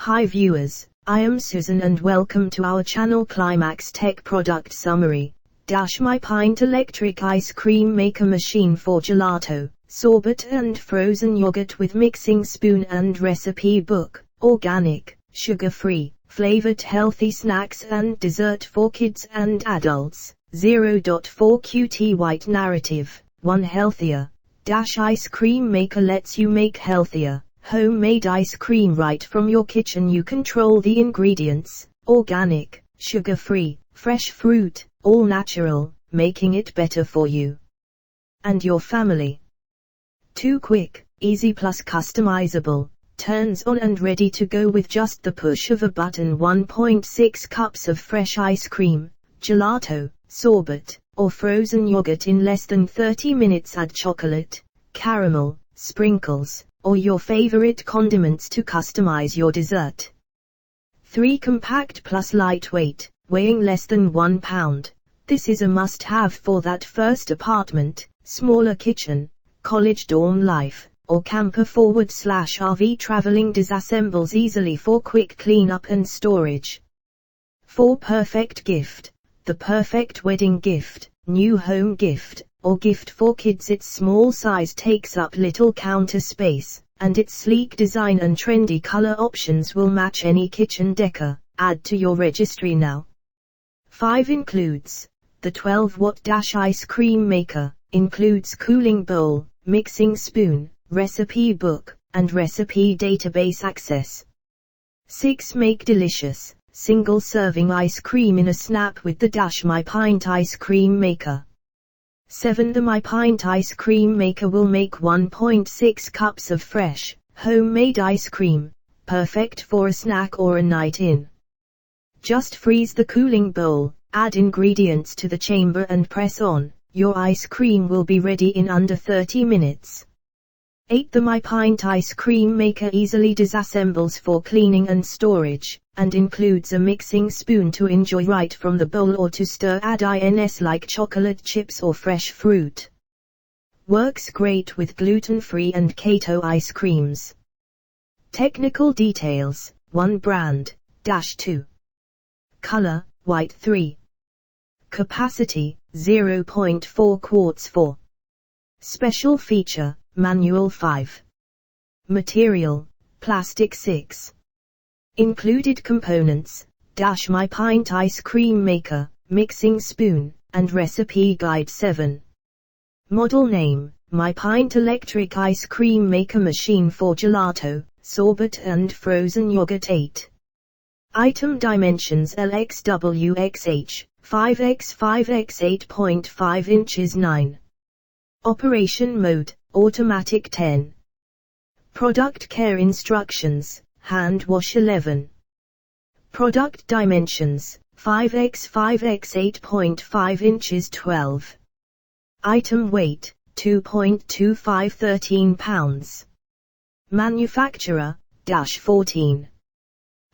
Hi viewers, I am Susan and welcome to our channel Climax Tech Product Summary. My Pint Electric Ice Cream Maker Machine for Gelato, Sorbet and Frozen Yogurt with Mixing Spoon and Recipe Book, Organic, Sugar-Free, Flavored Healthy Snacks and Dessert for Kids and Adults, 0.4 QT White Narrative, 1 Healthier. Ice Cream Maker lets you make healthier, homemade ice cream right from your kitchen. You control the ingredients, organic, sugar-free, fresh fruit, all natural, making it better for you and your family. 2 quick, easy plus customizable, turns on and ready to go with just the push of a button. 1.6 cups of fresh ice cream, gelato, sorbet, or frozen yogurt in less than 30 minutes. Add chocolate, caramel, sprinkles, or your favorite condiments to customize your dessert. 3 compact plus lightweight, weighing less than 1 pound. This is a must-have for that first apartment, smaller kitchen, college dorm life, or camper /RV traveling. Disassembles easily for quick cleanup and storage. 4 perfect gift. The perfect wedding gift, new home gift, or gift for kids. Its small size takes up little counter space, and its sleek design and trendy color options will match any kitchen decor. Add to your registry now. 5 includes the 12-watt ice cream maker, includes cooling bowl, mixing spoon, recipe book, and recipe database access. 6 make delicious, single-serving ice cream in a snap with the My Pint Ice Cream Maker. 7 The My Pint Ice Cream Maker will make 1.6 cups of fresh, homemade ice cream, perfect for a snack or a night in. Just freeze the cooling bowl, add ingredients to the chamber and press on. Your ice cream will be ready in under 30 minutes. 8 The My Pint Ice Cream Maker easily disassembles for cleaning and storage, and includes a mixing spoon to enjoy right from the bowl or to stir. Add ins like chocolate chips or fresh fruit. Works great with gluten-free and keto ice creams. Technical details: 1 brand, 2 color, white. 3 capacity, 0.4 quarts. 4 special feature, manual. 5 material, plastic. 6 included components, My Pint Ice Cream Maker, mixing spoon, and recipe guide. 7 model name, My Pint Electric Ice Cream Maker Machine for Gelato, Sorbet and Frozen Yogurt. 8 item dimensions: LXWXH, 5x5x 8.5 inches. 9 operation mode, automatic. 10 product care instructions, hand wash. 11 product dimensions, 5x5x 8.5 inches. 12 item weight, 2.25 13 pounds. Manufacturer, 14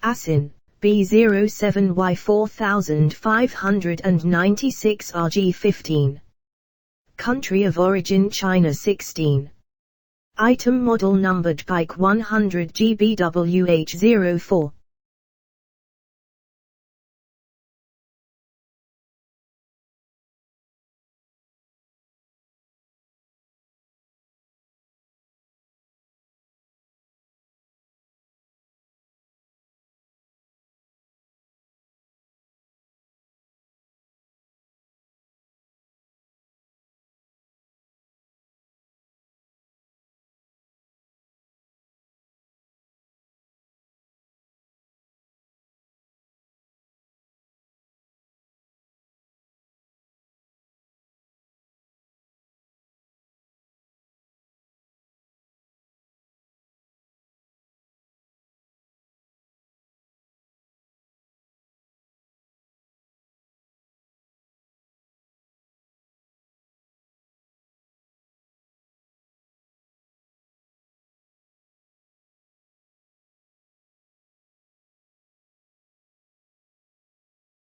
ASIN, B07Y 4596 RG. 15 country of origin, China. 16 item model numbered Pike 100 GBWH04